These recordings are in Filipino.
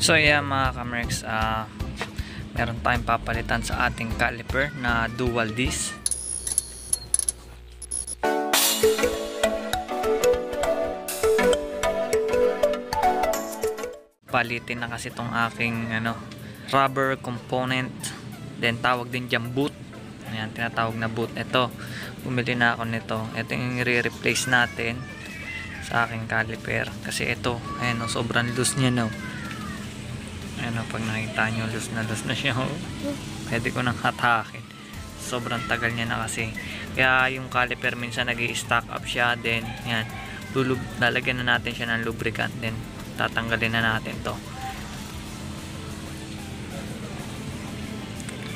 So yeah mga kamerks, meron tayong papalitan sa ating caliper na dual disc. Palitin na kasi itong aking rubber component, then tawag din dyan boot. Ayan, tinatawag na boot. Ito, bumili na ako nito. Ito yung i-replace natin sa aking caliper kasi ito, ayan o, sobrang loose niya no. Ayan o, pag nakita nyo, loose na siya o. Pwede ko nang hatakin, sobrang tagal niya na kasi. Kaya yung caliper minsan nag-i-stack up siya, then yan, lalagyan na natin siya ng lubricant, then tatanggalin na natin to.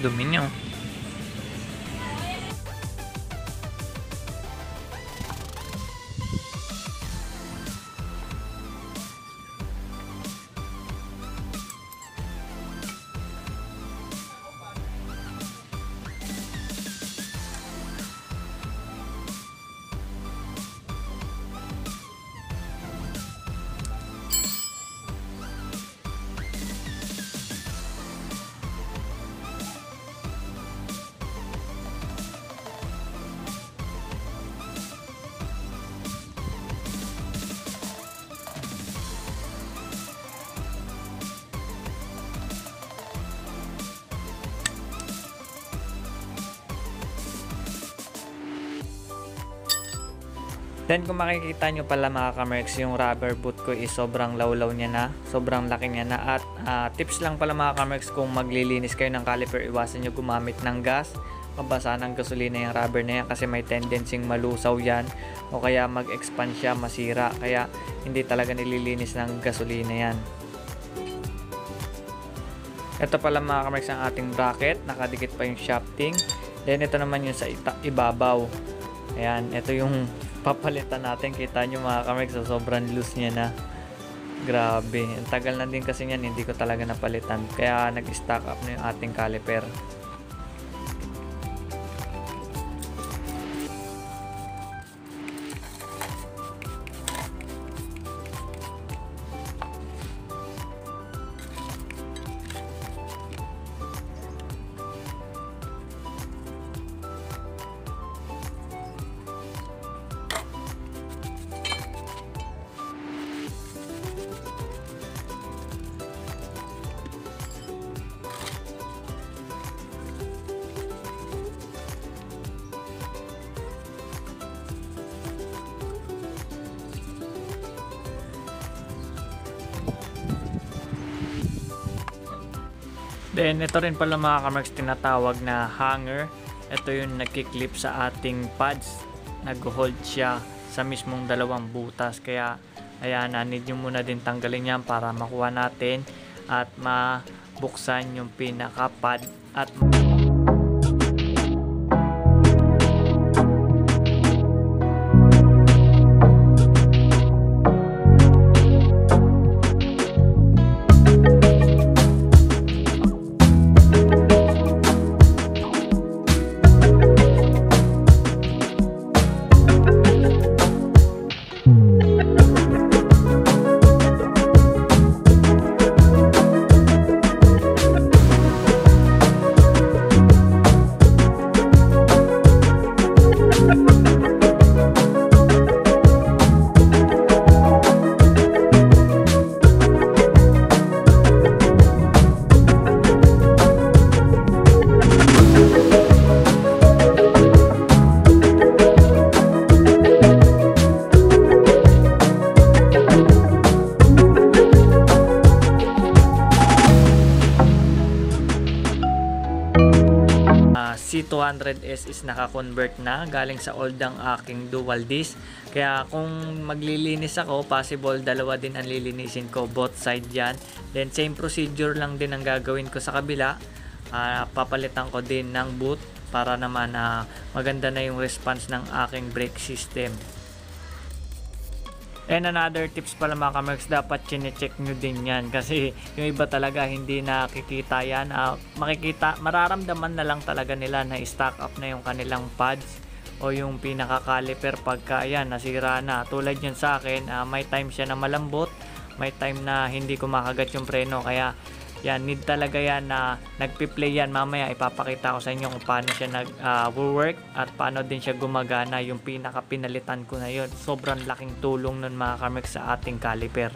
Dumi niya o. Then kung makikita nyo pala mga kamerks, yung rubber boot ko is sobrang lawlaw niya na, sobrang laki niya na. At tips lang pala mga kamerks, kung maglilinis kayo ng caliper, iwasan nyo gumamit ng gas, mabasa ng gasolina yung rubber na yan kasi may tendency malusaw yan o kaya mag-expand siya, masira. Kaya hindi talaga nililinis ng gasolina yan. Ito pala mga kamerks ang ating bracket, nakadikit pa yung shafting. Then ito naman yung sa ibabaw. Ayan, ito yung papalitan natin. Kita nyo mga kamerks, so sobrang loose niya na. Grabe, ang tagal na din kasi yan, hindi ko talaga napalitan, kaya nag-stack up na yung ating caliper. Then ito rin pala mga kamerks, tinatawag na hanger. Ito yung nagkiklip sa ating pads, nag-hold siya sa mismong dalawang butas. Kaya ayan, need nyo muna din tanggalin yan para makuha natin at mabuksan yung pinaka pad at C200S is naka-convert na galing sa old ang aking dual disc. Kaya kung maglilinis ako, possible dalawa din ang lilinisin ko, both side yan. Then same procedure lang din ang gagawin ko sa kabila. Papalitan ko din ng boot para naman maganda na yung response ng aking brake system. And another tips pala mga kamerks, dapat chine-check nyo din yan kasi yung iba talaga hindi nakikita yan. Mararamdaman na lang talaga nila na stack up na yung kanilang pads o yung pinaka caliper pagka yan nasira na. Tulad yun sa akin, may time siya na malambot, may time na hindi kumakagat yung preno, kaya yan, need talaga yan na nagpi-play yan. Mamaya ipapakita ko sa inyo kung paano siya nag-work at paano din siya gumagana. Yung pinaka pinalitan ko na yun, sobrang laking tulong nun mga kamerks sa ating caliper.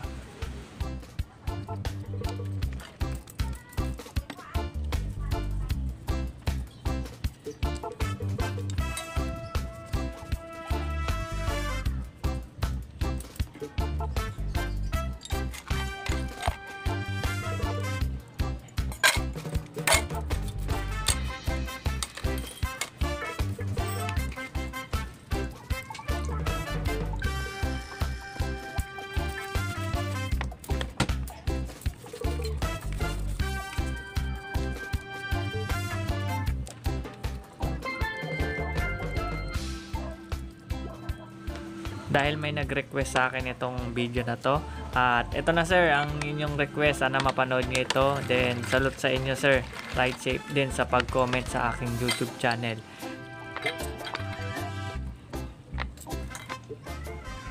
Dahil may nag-request sa akin itong video na to, at ito na sir ang inyong request, sana mapanood nyo ito. Then salute sa inyo sir, ride safe din sa pag-comment sa aking YouTube channel.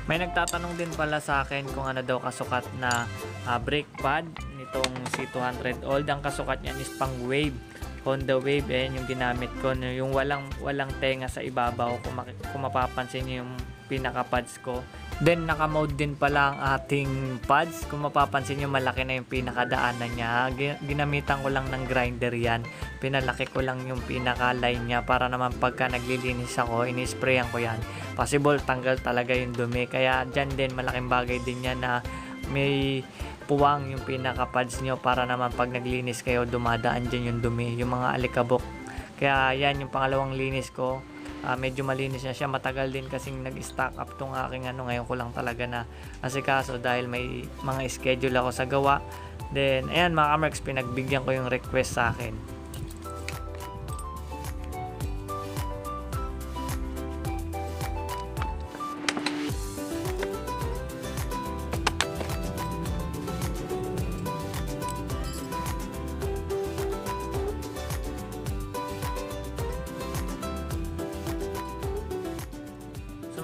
May nagtatanong din pala sa akin kung ano daw kasukat na brake pad nitong C200 Old. Ang kasukat niyan is pang Wave, Honda Wave. Yung ginamit ko, yung walang tenga sa ibabaw, kung mapapansin nyo yung pinaka pads ko. Then naka-mode din pala ang ating pads, kung mapapansin nyo malaki na yung pinakadaanan niya. Ginamitan ko lang ng grinder yan, pinalaki ko lang yung pinaka line niya para naman pagka naglilinis ako, inisprayan ko yan, possible tanggal talaga yung dumi. Kaya dyan din malaking bagay din yan na may puwang yung pinaka pads nyo para naman pag naglinis kayo dumadaan dyan yung dumi, yung mga alikabok. Kaya yan yung pangalawang linis ko. Medyo malinis na siya, matagal din kasing nag-stock up tong aking ngayon ko lang talaga na asikaso dahil may mga schedule ako sa gawa. Then ayan mga kamerks, pinagbigyan ko yung request sa akin.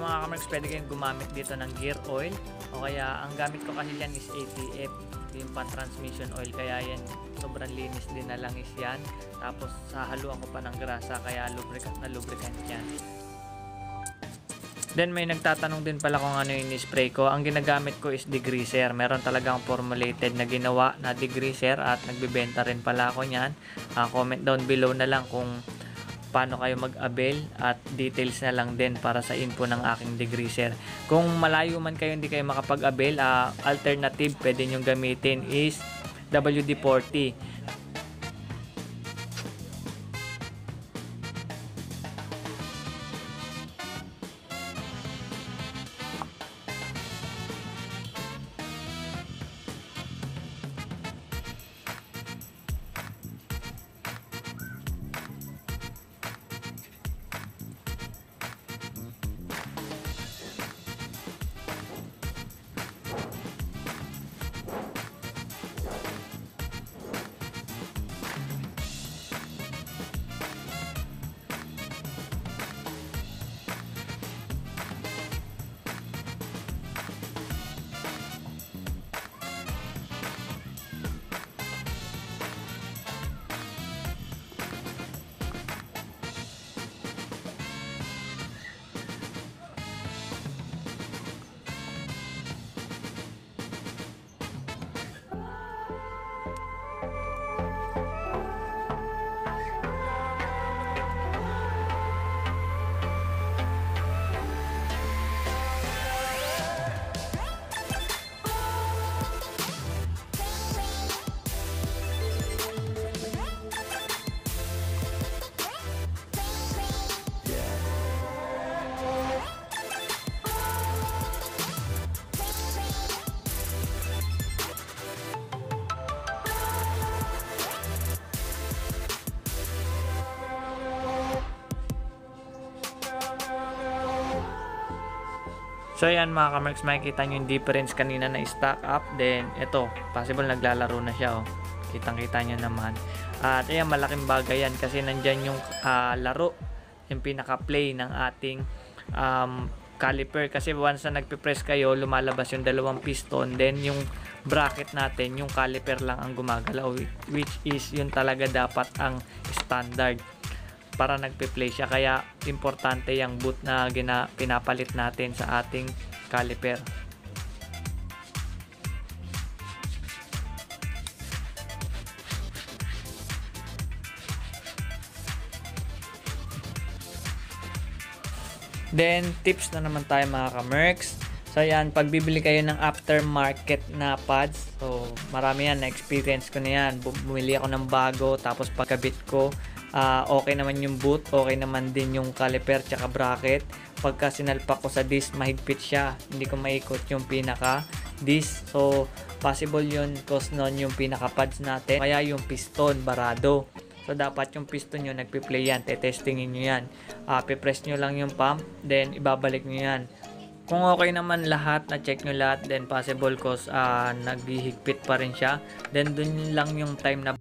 Mga kamerks, pwede kayong gumamit dito ng gear oil, o kaya ang gamit ko kasi yan is ATF, yung pan transmission oil, kaya yan sobrang linis din na lang is yan. Tapos hahaluan ko pa ng grasa, kaya lubricant na lubricant yan. Then may nagtatanong din pala kung ano yung spray ko. Ang ginagamit ko is degreaser. Meron talagang formulated na ginawa na degreaser at nagbebenta rin pala ako nyan. Comment down below na lang kung paano kayo mag-avail at details na lang din para sa info ng aking degreaser. Kung malayo man kayo hindi kayo makapag-avail, alternative pwede nyo gamitin is WD-40. So ayan mga kamerks, makikita nyo yung difference kanina na stock up. Then ito, possible naglalaro na siya, oh. Kitang kita nyo naman. At ayan, malaking bagay yan kasi nandyan yung laro, yung pinaka play ng ating caliper. Kasi once na nagpipress kayo, lumalabas yung dalawang piston. Then yung bracket natin, yung caliper lang ang gumagalaw, which is yun talaga dapat ang standard para nagpe-play siya. Kaya importante yung boot na pinapalit natin sa ating caliper. Then tips na naman tayo mga ka-mercs. So yan, pag bibili kayo ng aftermarket na pads, so marami yan, na-experience ko na yan. Bumili ako ng bago, tapos pagkabit ko, okay naman yung boot, okay naman din yung caliper tsaka bracket. Pagka sinalpak ko sa disc, mahigpit siya, hindi ko maikot yung pinaka disc. So possible yun cause nun yung pinaka pads natin, kaya yung piston barado. So dapat yung piston nyo nagpi-play yan, testingin nyo yan, pipress nyo lang yung pump, then ibabalik nyo yan. Kung okay naman lahat, na-check nyo lahat, then possible cause naghihigpit pa rin siya, then dun lang yung time na